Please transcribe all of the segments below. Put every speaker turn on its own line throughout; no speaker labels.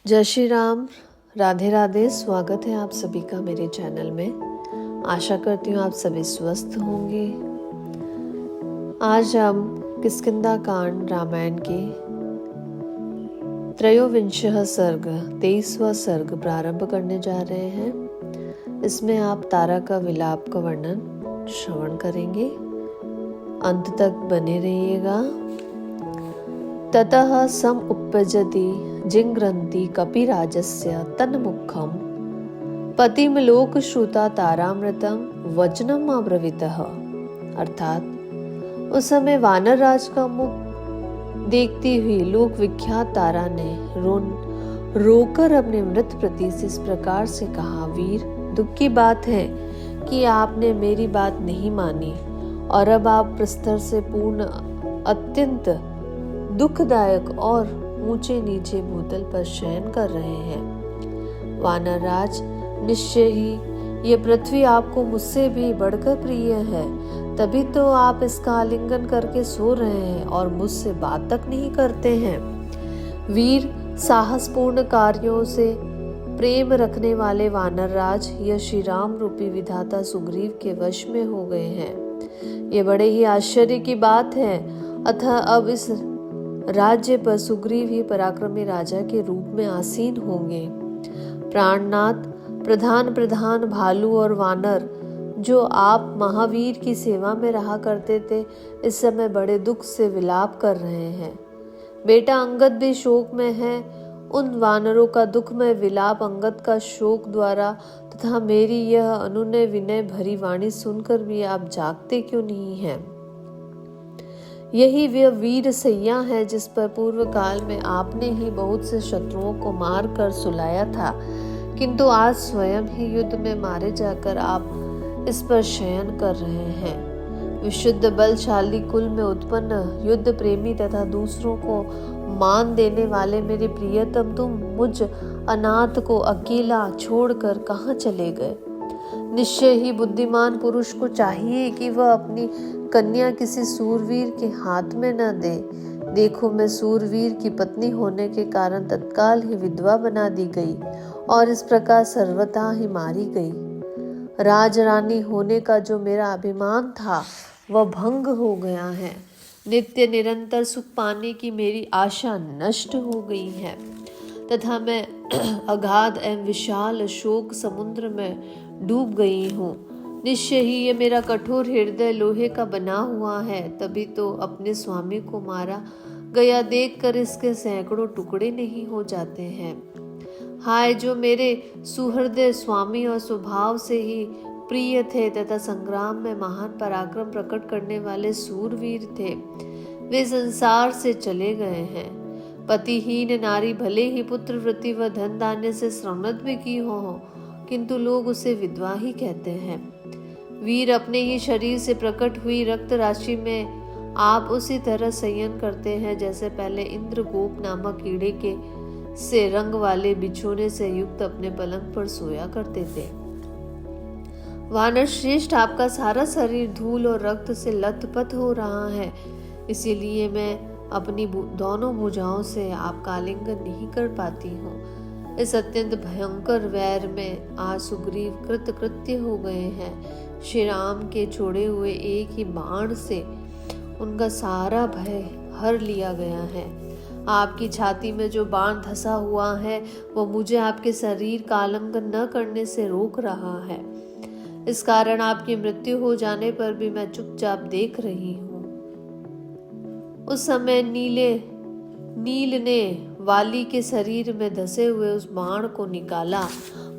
जय श्री राम, राधे राधे। स्वागत है आप सभी का मेरे चैनल में। आशा करती हूँ आप सभी स्वस्थ होंगे। आज हम किष्किंधा कांड रामायण के त्रयोविंशः सर्ग 23वां सर्ग प्रारंभ करने जा रहे हैं। इसमें आप तारा का विलाप का वर्णन श्रवण करेंगे। अंत तक बने रहिएगा। ततः समुपजति जिंग्रन्ति कपिराजस्य तन्मुखं पतिमलोक श्रुता तारामृतम वचनम अब्रवीतः। अर्थात उस समय वानर राज का मुख देखती हुई लोक विख्यात तारा ने रोकर अपने मृत पति से इस प्रकार से कहा, वीर, दुख की बात है कि आपने मेरी बात नहीं मानी और अब आप प्रस्तर से पूर्ण अत्यंत दुखदायक और ऊंचे नीचे भूतल पर शयन कर रहे हैं। वानर राज, निश्चय ही ये पृथ्वी आपको मुझसे भी बढ़कर प्रिय है, तभी तो आप इसका आलिंगन करके सो रहे हैं और मुझसे बात तक नहीं करते हैं। वीर, साहसपूर्ण कार्यों से प्रेम रखने वाले वानर राज यह श्री राम रूपी विधाता सुग्रीव के वश में हो गए हैं। ये बड़े ही आश्चर्य की बात है। अतः अब इस राज्य पर सुग्रीव ही पराक्रमी राजा के रूप में आसीन होंगे। प्राणनाथ, प्रधान भालू और वानर जो आप महावीर की सेवा में रहा करते थे, इस समय बड़े दुख से विलाप कर रहे हैं। बेटा अंगद भी शोक में है। उन वानरों का दुखमय विलाप अंगद का शोक द्वारा तथा मेरी यह अनुनय विनय भरी वाणी सुनकर भी आप जागते क्यों नहीं हैं? यही वह वीर सैया है जिस पर पूर्व काल में आपने ही बहुत से शत्रुओं को मार कर सुलाया था, किंतु आज स्वयं ही युद्ध में मारे जाकर आप इस पर शयन कर रहे हैं। विशुद्ध बलशाली कुल में उत्पन्न युद्ध प्रेमी तथा दूसरों को मान देने वाले मेरे प्रियतम, तुम मुझ अनाथ को अकेला छोड़कर कहाँ चले गए? निश्चय ही बुद्धिमान पुरुष को चाहिए कि वह अपनी कन्या किसी सूरवीर के हाथ में न दे। देखो, मैं सूरवीर की पत्नी होने के कारण तत्काल ही विधवा बना दी गई और इस प्रकार सर्वथा ही मारी गई। राजरानी होने का जो मेरा अभिमान था वह भंग हो गया है। नित्य निरंतर सुख पाने की मेरी आशा नष्ट हो गई है तथा मैं अगाध एवं विशाल शोक समुद्र में डूब गई हूँ। निश्चय ही ये मेरा कठोर हृदय लोहे का बना हुआ है, तभी तो अपने स्वामी को मारा गया देखकर इसके सैकड़ों टुकड़े नहीं हो जाते हैं। हाय, जो मेरे सुहृदय स्वामी और स्वभाव से ही प्रिय थे तथा संग्राम में महान पराक्रम प्रकट करने वाले सूरवीर थे, वे संसार से चले गए हैं। पतिहीन नारी भले ही पुत्रवृत्ति व धन धान्य से समृद्ध भी की हो, किंतु लोग उसे विधवा ही कहते हैं। वीर, अपने ही शरीर से प्रकट हुई रक्त राशि में आप उसी तरह संयन करते हैं जैसे पहले इंद्रगोप नामक कीड़े के से रंग वाले बिछोने से युक्त अपने पलंग पर सोया करते थे। वानर श्रेष्ठ, आपका सारा शरीर धूल और रक्त से लथपथ हो रहा है, इसीलिए मैं अपनी दोनों भुजाओं से आपका आलिंगन नहीं कर पाती हूँ। इस अत्यंत भयंकर वैर में आज सुग्रीव कृतकृत्य हो गए हैं। श्री राम के छोड़े हुए एक ही बाण से उनका सारा भय हर लिया गया है। आपकी छाती में जो बाण धंसा हुआ है वो मुझे आपके शरीर का आलिंगन न करने से रोक रहा है। इस कारण आपकी मृत्यु हो जाने पर भी मैं चुपचाप देख रही हूँ। उस समय नील ने वाली के शरीर में धसे हुए उस बाण को निकाला,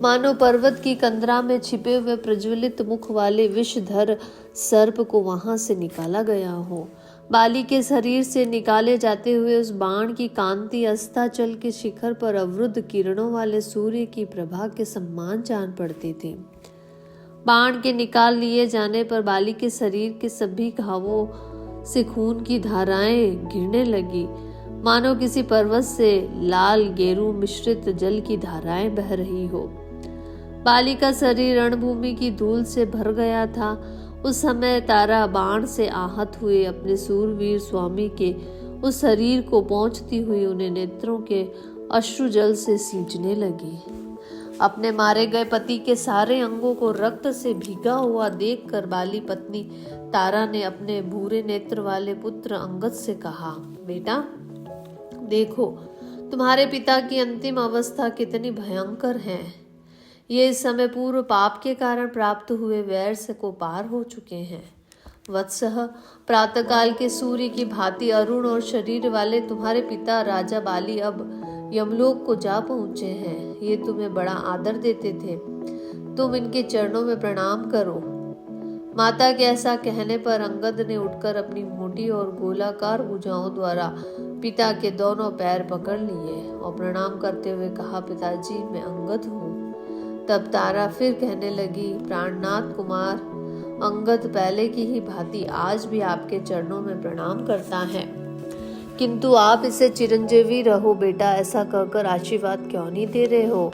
मानो पर्वत की कंदरा में छिपे हुए प्रज्वलित मुख वाले विषधर सर्प को वहां से निकाला गया हो। बाली के शरीर से निकाले जाते हुए उस बाण की कांति अस्ताचल के शिखर पर अवरुद्ध किरणों वाले सूर्य की प्रभा के समान जान पड़ती थी। बाण के निकाल लिए जाने पर बाली के शरीर के सभी घावों से खून की धाराएं गिरने लगी, मानो किसी पर्वत से लाल गेरू मिश्रित जल की धाराएं बह रही हो। बाली का शरीर रणभूमि की धूल से भर गया था। उस समय तारा बाण से आहत हुए अपने सूरवीर स्वामी के उस शरीर को पहुंचती हुई उन्हें नेत्रों के अश्रु जल से सींचने लगी। अपने मारे गए पति के सारे अंगों को रक्त से भीगा हुआ देखकर बाली पत्नी तारा ने अपने भूरे नेत्र वाले पुत्र अंगद से कहा, बेटा देखो तुम्हारे पिता की अंतिम अवस्था कितनी भयंकर है। ये इस समय पूर्व पाप के कारण प्राप्त हुए वैर से को पार हो चुके हैं। वत्सः प्रातःकाल के सूर्य की भांति अरुण और शरीर वाले तुम्हारे पिता राजा बाली अब यमलोक को जा पहुंचे हैं। ये तुम्हें बड़ा आदर देते थे, तुम इनके चरणों में प्रणाम करो। माता के ऐसा कहने पर अंगद ने उठकर अपनी मोटी और गोलाकार भुजाओं द्वारा पिता के दोनों पैर पकड़ लिए और प्रणाम करते हुए कहा, पिताजी मैं अंगद हूँ। तब तारा फिर कहने लगी, प्राणनाथ कुमार अंगद पहले की ही भांति आज भी आपके चरणों में प्रणाम करता है, किंतु आप इसे चिरंजीवी रहो बेटा ऐसा कहकर आशीर्वाद क्यों नहीं दे रहे हो।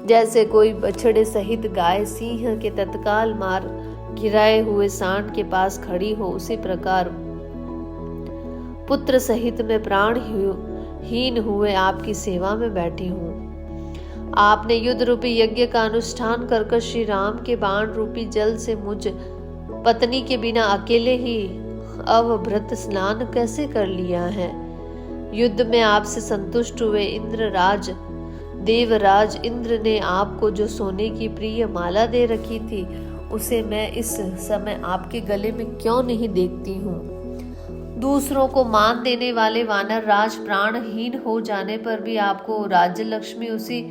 जैसे कोई बछड़े सहित गाय सिंह के तत्काल मार गिराए हुए सांड के पास खड़ी हो, उसी प्रकार पुत्र सहित मैं प्राण हीन हुए आपकी सेवा में बैठी हूँ। आपने युद्ध रूपी यज्ञ का अनुष्ठान कर श्री राम के बाण रूपी जल से मुझ पत्नी के बिना अकेले ही अवभृत स्नान कैसे कर लिया है। युद्ध में आपसे संतुष्ट हुए इंद्रराज देवराज इंद्र ने आपको जो सोने की प्रिय माला दे रखी थी उसे मैं इस समय आपके गले में क्यों नहीं देखती हूँ। दूसरों को मान देने वाले वानर राज प्राणहीन हो जाने पर भी आपको राज्य लक्ष्मी उसी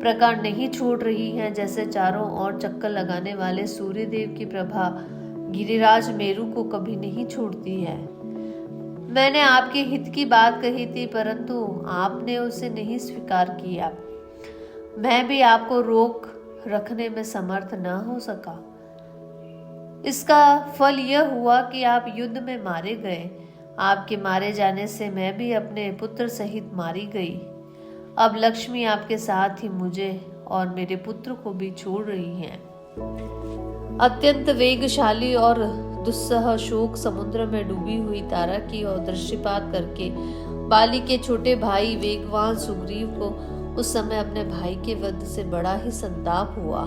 प्रकार नहीं छोड़ रही है जैसे चारों ओर चक्कर लगाने वाले सूर्य देव की प्रभा गिरिराज मेरू को कभी नहीं छोड़ती है। मैंने आपके हित की बात कही थी परंतु आपने उसे नहीं स्वीकार किया। मैं भी आपको रोक रखने में समर्थ न हो सका। इसका फल यह हुआ कि आप युद्ध में मारे गए। आपके मारे जाने से मैं भी अपने पुत्र सहित मारी गई। अब लक्ष्मी आपके साथ ही मुझे और मेरे पुत्र को भी छोड़ रही है। अत्यंत वेगशाली और दुस्सह शोक समुद्र में डूबी हुई तारा की ओर दृष्टिपात करके बाली के छोटे भाई वेगवान सुग्रीव को उस समय अपने भाई के वध से बड़ा ही संताप हुआ।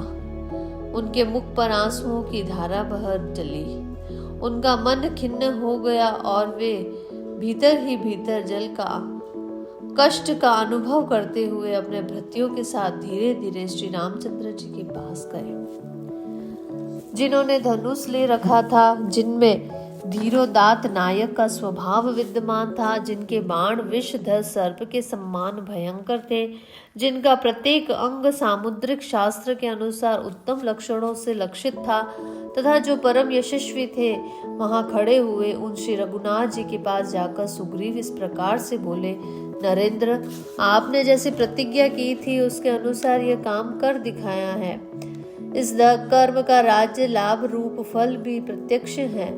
उनके मुख पर आंसुओं की धारा बह चली। उनका मन खिन्न हो गया और वे भीतर ही भीतर जल का कष्ट का अनुभव करते हुए अपने भृत्यों के साथ धीरे धीरे श्री रामचंद्र जी के पास गए, जिन्होंने धनुष ले रखा था, जिनमें धीरोदात नायक का स्वभाव विद्यमान था, जिनके बाण विषधर सर्प के समान भयंकर थे, जिनका प्रत्येक अंग सामुद्रिक शास्त्र के अनुसार उत्तम लक्षणों से लक्षित था तथा जो परम यशस्वी थे। वहां खड़े हुए उन श्री रघुनाथ जी के पास जाकर सुग्रीव इस प्रकार से बोले, नरेंद्र आपने जैसी प्रतिज्ञा की थी उसके अनुसार यह काम कर दिखाया है। इस कर्म का राज्य लाभ रूप फल भी प्रत्यक्ष है,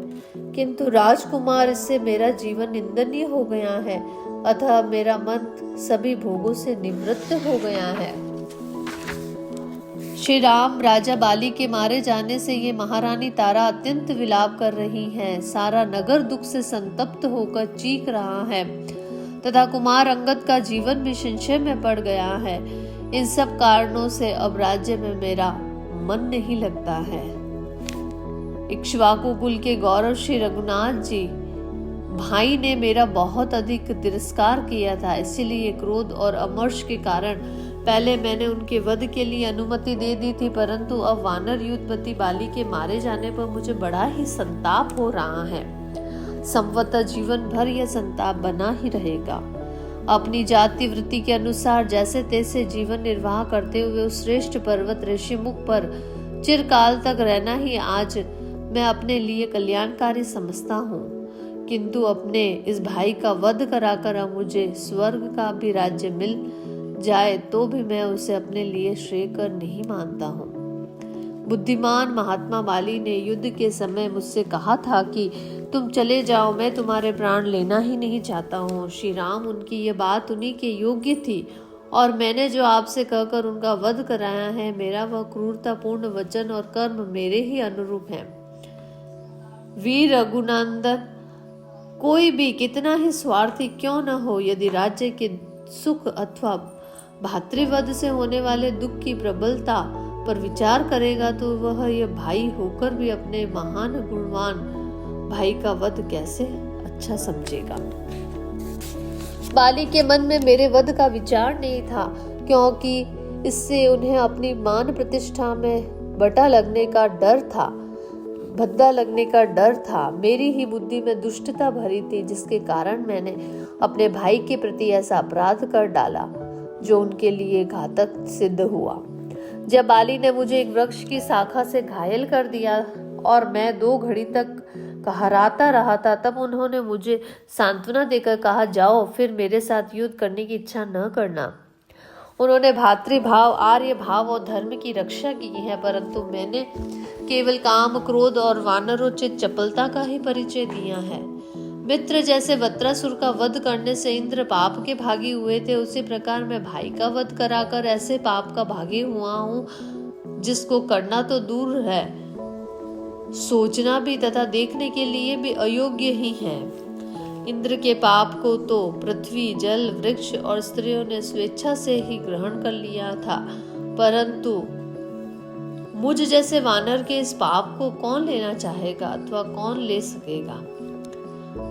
किंतु राजकुमार इससे मेरा जीवन निंदनीय हो गया है, अतः मेरा मन सभी भोगों से निवृत्त हो गया है। श्री राम राजा बाली के मारे जाने से ये महारानी तारा अत्यंत विलाप कर रही है। सारा नगर दुख से संतप्त होकर चीख रहा है तथा कुमार अंगद का जीवन भी संशय में पड़ गया है। इन सब कारणों से अब राज्य में मेरा मन नहीं लगता है। इक्ष्वाकु कुल के गौरव श्री रघुनाथ जी भाई ने मेरा बहुत अधिक तिरस्कार किया था, इसीलिए क्रोध और अमर्ष के कारण पहले मैंने उनके वध के लिए अनुमति दे दी थी, परंतु अब वानर युद्धपति बाली के मारे जाने पर मुझे बड़ा ही संताप हो रहा है। संवत्सर जीवन भर यह संताप बना ही रहेगा। अपनी जाति वृत्ति के अनुसार जैसे तैसे जीवन निर्वाह करते हुए उस श्रेष्ठ पर्वत ऋषिमुख पर चिरकाल तक रहना ही आज मैं अपने लिए कल्याणकारी समझता हूँ, किंतु अपने इस भाई का वध कराकर अब मुझे स्वर्ग का भी राज्य मिल जाए तो भी मैं उसे अपने लिए श्रेयकर नहीं मानता हूँ। बुद्धिमान महात्मा बाली ने युद्ध के समय मुझसे कहा था कि तुम चले जाओ, मैं तुम्हारे प्राण लेना ही नहीं चाहता हूँ। श्री राम उनकी ये बात उन्हीं के योग्य थी और मैंने जो आपसे कहकर उनका वध कराया है, मेरा वह क्रूरतापूर्ण वचन और कर्म मेरे ही अनुरूप है। वीर रघुनंदन, कोई भी कितना ही स्वार्थी क्यों न हो, यदि राज्य के सुख अथवा भातृवध से होने वाले दुख की प्रबलता पर विचार करेगा तो वह यह भाई होकर भी अपने महान गुणवान भाई का वध कैसे अच्छा समझेगा। बाली के मन में मेरे वध का विचार नहीं था, क्योंकि इससे उन्हें अपनी मान प्रतिष्ठा में भद्दा लगने का डर था। मेरी ही बुद्धि में दुष्टता भरी थी, जिसके कारण मैंने अपने भाई के प्रति ऐसा अपराध कर डाला जो उनके लिए घातक सिद्ध हुआ। जब बाली ने मुझे एक वृक्ष की शाखा से घायल कर दिया और मैं 2 घड़ी तक कहराता रहा था, तब उन्होंने मुझे सांत्वना देकर कहा, जाओ, फिर मेरे साथ युद्ध करने की इच्छा न करना। उन्होंने भातृभाव, आर्य भाव और धर्म की रक्षा की है, परंतु मैंने केवल काम, क्रोध और वानरोचित चपलता का ही परिचय दिया है। मित्र जैसे वत्रासुर का वध करने से इंद्र पाप के भागी हुए थे, उसी प्रकार मैं भाई का वध कराकर ऐसे पाप का भागी हुआ हूँ जिसको करना तो दूर है, सोचना भी तथा देखने के लिए भी अयोग्य ही है। इंद्र के पाप को तो पृथ्वी, जल, वृक्ष और स्त्रियों ने स्वेच्छा से ही ग्रहण कर लिया था, परंतु मुझ जैसे वानर के इस पाप को कौन लेना चाहेगा अथवा कौन ले सकेगा।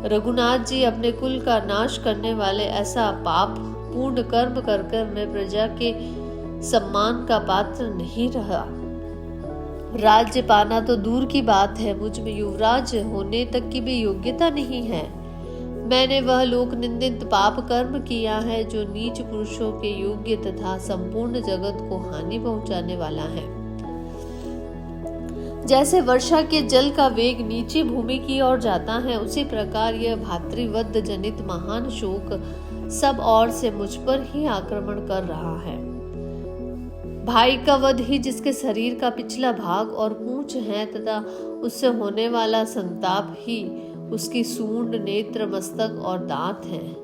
रघुनाथ जी, अपने कुल का नाश करने वाले ऐसा पाप पूर्ण कर्म कर मैं प्रजा के सम्मान का पात्र नहीं रहा। राज्य पाना तो दूर की बात है, मुझ में युवराज होने तक की भी योग्यता नहीं है। मैंने वह लोक निंदित पाप कर्म किया है जो नीच पुरुषों के योग्य तथा संपूर्ण जगत को हानि पहुंचाने वाला है। जैसे वर्षा के जल का वेग नीचे भूमि की ओर जाता है, उसी प्रकार यह भातृवध जनित महान शोक सब ओर से मुझ पर ही आक्रमण कर रहा है। भाई का वध ही जिसके शरीर का पिछला भाग और पूंछ है तथा उससे होने वाला संताप ही उसकी सूंड, नेत्र, मस्तक और दांत हैं।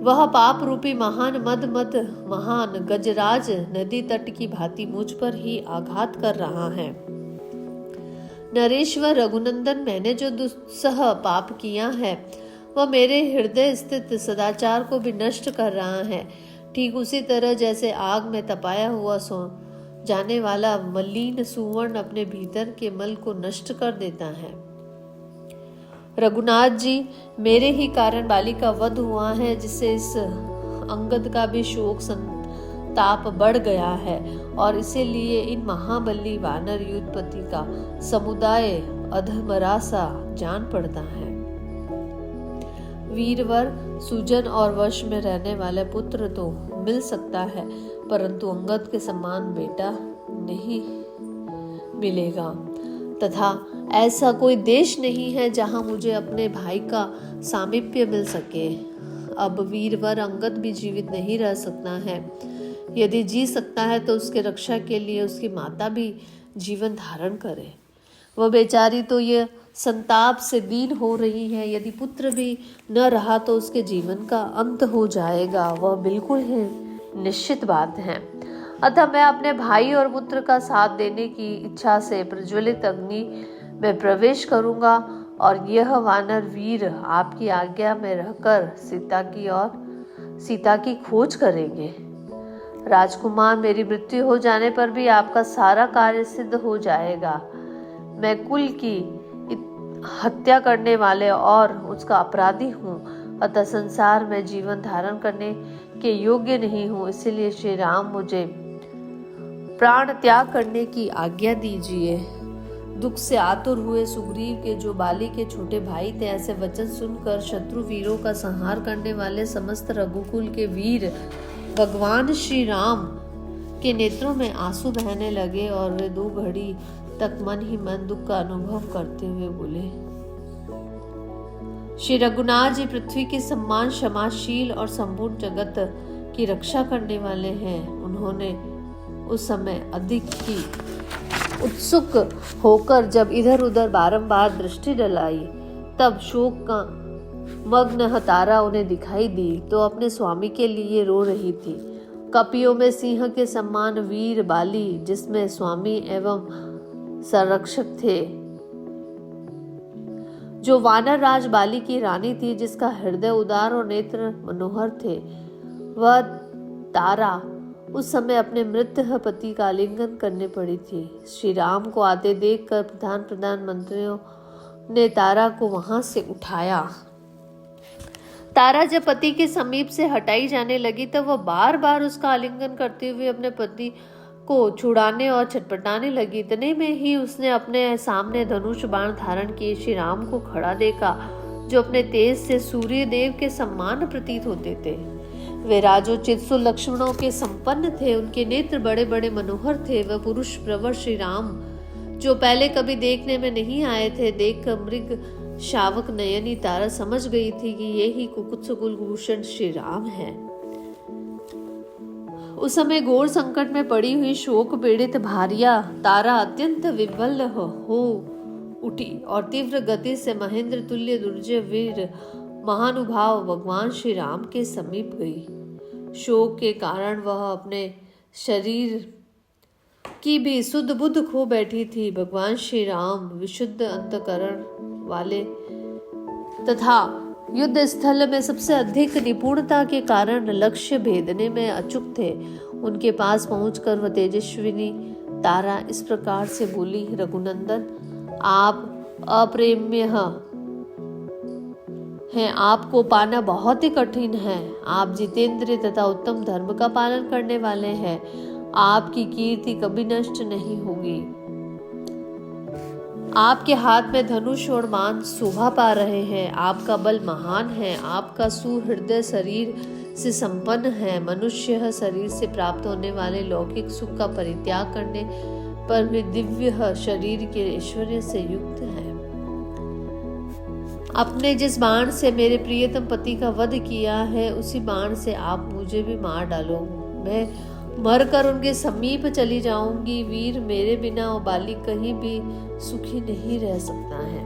वह पाप रूपी महान महान गजराज नदी तट की भांति मुझ पर ही आघात कर रहा है। नरेश्वर रघुनंदन, मैंने जो दुस्सह पाप किया है वह मेरे हृदय स्थित सदाचार को भी नष्ट कर रहा है। ठीक उसी तरह जैसे आग में तपाया हुआ सो जाने वाला मलिन सुवर्ण अपने भीतर के मल को नष्ट कर देता है। रघुनाथ जी, मेरे ही कारण बाली का वध हुआ है, जिससे इस अंगद का भी शोक संताप बढ़ गया है और इसीलिए इन महाबली वानर युद्धपति का समुदाय अधमरा सा जान पड़ता है। वीरवर, सुजन और वश में रहने वाले पुत्र तो मिल सकता है, परंतु अंगद के समान बेटा नहीं मिलेगा तथा ऐसा कोई देश नहीं है जहां मुझे अपने भाई का सामीप्य मिल सके। अब वीरवर अंगद भी जीवित नहीं रह सकता है। यदि जी सकता है तो उसके रक्षा के लिए उसकी माता भी जीवन धारण करे। वह बेचारी तो ये संताप से दीन हो रही है। यदि पुत्र भी न रहा तो उसके जीवन का अंत हो जाएगा, वह बिल्कुल ही निश्चित बात है। अतः मैं अपने भाई और पुत्र का साथ देने की इच्छा से प्रज्वलित अग्नि में प्रवेश करूंगा और यह वानर वीर आपकी आज्ञा में रहकर सीता की खोज करेंगे। राजकुमार, मेरी मृत्यु हो जाने पर भी आपका सारा कार्य सिद्ध हो जाएगा। मैं कुल की हत्या करने वाले और उसका अपराधी हूँ, अतः संसार में जीवन धारण करने के योग्य नहीं हूँ। इसलिए श्री राम, मुझे प्राण त्याग करने की आज्ञा दीजिए। दुख से आतुर हुए सुग्रीव के, जो बाली के छोटे भाई थे, ऐसे वचन सुनकर शत्रु वीरों का संहार करने वाले समस्त रघुकुल के वीर भगवान श्री राम के नेत्रों में आंसू बहने लगे और वे 2 घड़ी तक मन ही मन दुख का अनुभव करते हुए बोले। श्री रघुनाथ जी पृथ्वी के सम्मान, क्षमाशील और संपूर्ण जगत की रक्षा करने वाले हैं। उन्होंने उस समय अधिक ही उत्सुक होकर जब इधर उधर बारंबार दृष्टि डलाई, तब शोक का मग्न तारा उन्हें दिखाई दी तो अपने स्वामी के लिए रो रही थी। कपियों में सिंह के समान वीर बाली, जिसमें स्वामी एवं संरक्षक थे, जो वानर राज बाली की रानी थी, जिसका हृदय उदार और नेत्र मनोहर थे, वह तारा उस समय अपने मृत पति का आलिंगन करने पड़ी थी। श्री राम को आते देखकर प्रधानमंत्रियों ने तारा को वहां से उठाया। तारा जब पति के समीप से हटाई जाने लगी तब वह बार बार उसका आलिंगन करते हुए अपने पति को छुड़ाने और छटपटाने लगी। इतने में ही उसने अपने सामने धनुष बाण धारण किए श्री राम को खड़ा देखा, जो अपने तेज से सूर्य देव के समान प्रतीत होते थे। वे राजोचित सुलक्षणों के संपन्न थे, उनके नेत्र बड़े बड़े मनोहर थे। वह पुरुष प्रवर श्री राम जो पहले कभी देखने में नहीं आए थे, देखकर मृग शावक नयनी तारा समझ गई थी कि ये ही कुकुत्स कुलभूषण श्री राम है। उस समय घोर संकट में पड़ी हुई शोक पीड़ित भार्या तारा अत्यंत विवल हो उठी और तीव्र गति से महेंद्र तुल्य दुर्जय वीर महानुभाव भगवान श्री राम के समीप गई। शोक के कारण वह अपने शरीर की भी शुद्ध बुद्ध खो बैठी थी। भगवान श्री राम विशुद्ध अंतकरण वाले तथा युद्ध स्थल में सबसे अधिक निपुणता के कारण लक्ष्य भेदने में अचूक थे। उनके पास पहुंचकर वह तेजस्विनी तारा इस प्रकार से बोली, रघुनंदन, आप अप्रेम्य हैं, आपको पाना बहुत ही कठिन है। आप जितेंद्र तथा उत्तम धर्म का पालन करने वाले हैं। आपकी कीर्ति कभी नष्ट नहीं होगी। आपके हाथ में धनुष और बाण शोभा पा रहे हैं। आपका बल महान है। आपका सुहृदय शरीर से संपन्न है। मनुष्य शरीर से प्राप्त होने वाले लौकिक सुख का परित्याग करने पर भी दिव्य शरीर के ऐश्वर्य से युक्त है। अपने जिस बाण से मेरे प्रियतम पति का वध किया है, उसी बाण से आप मुझे भी मार डालो। मैं मरकर उनके समीप चली जाऊंगी। वीर, मेरे बिना वो बाली कहीं भी सुखी नहीं रह सकता है।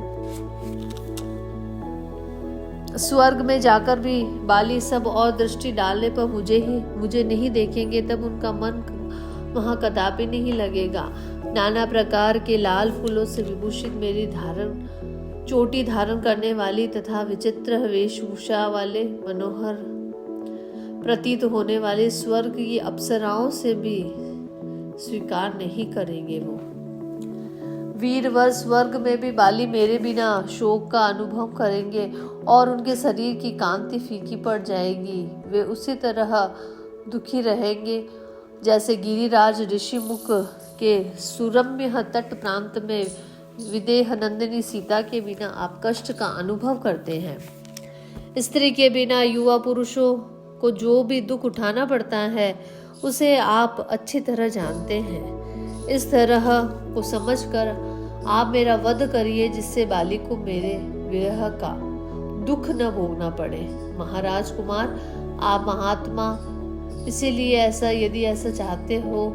स्वर्ग में जाकर भी बाली सब और दृष्टि डालने पर मुझे नहीं देखेंगे, तब उनका मन वहां कदापि नहीं लगेगा। नाना प्रकार के लाल फूलों से विभूषित मेरी चोटी धारण करने वाली तथा विचित्र वेशभूषा वाले मनोहर प्रतीत होने वाले स्वर्ग की अप्सराओं से भी स्वीकार नहीं करेंगे वो। वीरवर स्वर्ग में भी बाली मेरे बिना शोक का अनुभव करेंगे और उनके शरीर की कांति फीकी पड़ जाएगी। वे उसी तरह दुखी रहेंगे जैसे गिरिराज ऋषिमुख के सुरम्य तट प्रांत में विदेह नंदिनी सीता के बिना आप कष्ट का अनुभव करते हैं। स्त्री के बिना युवा पुरुषों को जो भी दुख उठाना पड़ता है, उसे आप अच्छी तरह जानते हैं। इस तरह को समझकर आप मेरा वध करिए, जिससे बाली को मेरे विरह का दुख न भोगना पड़े। महाराज कुमार, आप महात्मा, इसीलिए यदि ऐसा चाहते हो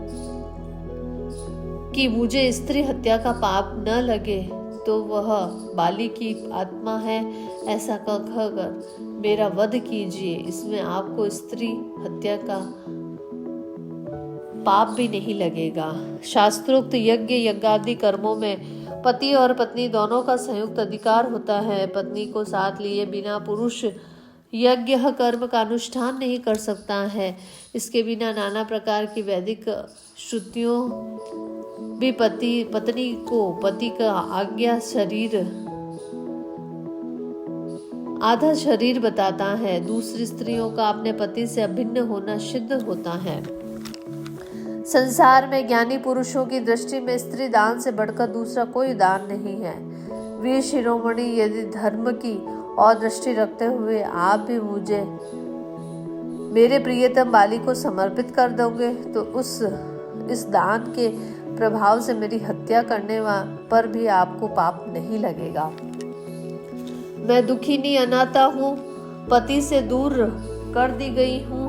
कि मुझे स्त्री हत्या का पाप न लगे, तो वह बाली की आत्मा है ऐसा कहकर मेरा वध कीजिए। इसमें आपको स्त्री हत्या का पाप भी नहीं लगेगा। शास्त्रोक्त यज्ञ यज्ञादि कर्मों में पति और पत्नी दोनों का संयुक्त अधिकार होता है। पत्नी को साथ लिए बिना पुरुष यज्ञ कर्म का अनुष्ठान नहीं कर सकता है। इसके बिना नाना प्रकार की वैदिक श्रुतियों भी पत्नी को पति का आधा शरीर बताता है। दूसरी स्त्रियों का अपने पति से अभिन्न होना सिद्ध होता है। संसार में ज्ञानी पुरुषों की दृष्टि में स्त्री दान से बढ़कर दूसरा कोई दान नहीं है। वीर शिरोमणि, यदि धर्म की और दृष्टि रखते हुए आप भी मुझे मेरे प्रियतम बाली को समर्पित कर दोगे, तो इस दान के प्रभाव से मेरी हत्या करने पर भी आपको पाप नहीं लगेगा। मैं दुखिनी अनाथा हूँ, पति से दूर कर दी गई हूँ।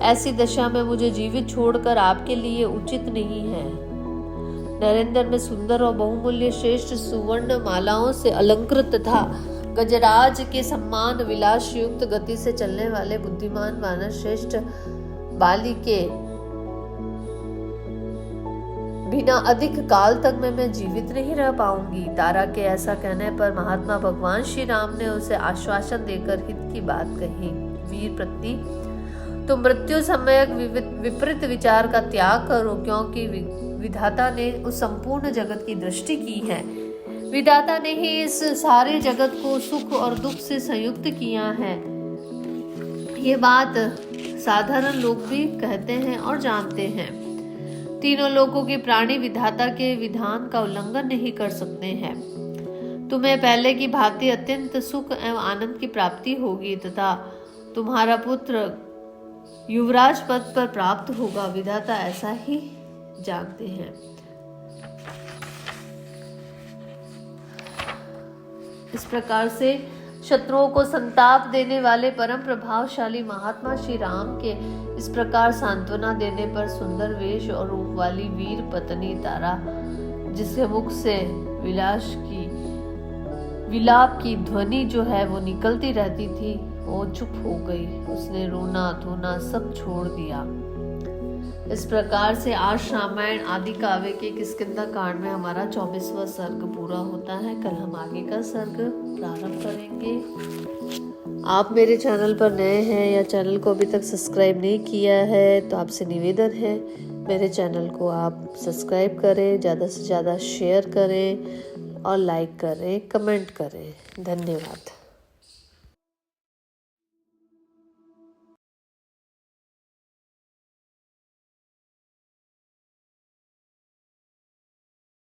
ऐसी दशा में मुझे जीवित छोड़कर आपके लिए उचित नहीं है। नरेंद्र में सुंदर और बहुमूल्य श्रेष्ठ सुवर्ण मालाओं से अलंकृत तथा गजराज के सम्मान विलास युक्त गति से चलने वाले बुद्धिमान वानर श्रेष्ठ बाली के बिना अधिक काल तक मैं जीवित नहीं रह पाऊंगी। तारा के ऐसा कहने पर महात्मा भगवान श्री राम ने उसे आश्वासन देकर हित की बात कही। वीर पत्नी, तुम मृत्यु समय विपरीत विचार का त्याग करो, क्योंकि विधाता ने उस संपूर्ण जगत की दृष्टि की है। विधाता ने ही इस सारे जगत को सुख और दुख से संयुक्त किया है। ये बात साधारण लोग भी कहते हैं और जानते हैं। तीनों लोगों के प्राणी विधाता के विधान का उल्लंघन नहीं कर सकते हैं। तुम्हें पहले की भांति अत्यंत सुख एवं आनंद की प्राप्ति होगी तथा तुम्हारा पुत्र युवराज पद पर प्राप्त होगा। विधाता ऐसा ही जानते हैं। इस प्रकार से शत्रुओं को संताप देने वाले परम प्रभावशाली महात्मा श्री राम के इस प्रकार सांत्वना देने पर सुंदर वेश और रूप वाली वीर पत्नी तारा, जिसके मुख से विलाप की ध्वनि जो है वो निकलती रहती थी, वो चुप हो गई। उसने रोना धोना सब छोड़ दिया। इस प्रकार से आज रामायण आदि काव्य के किष्किंधा कांड में हमारा 24वां सर्ग पूरा होता है। कल हम आगे का सर्ग प्रारंभ करेंगे। आप मेरे चैनल पर नए हैं या चैनल को अभी तक सब्सक्राइब नहीं किया है तो आपसे निवेदन है मेरे चैनल को आप सब्सक्राइब करें, ज़्यादा से ज़्यादा शेयर करें और लाइक करें, कमेंट करें। धन्यवाद।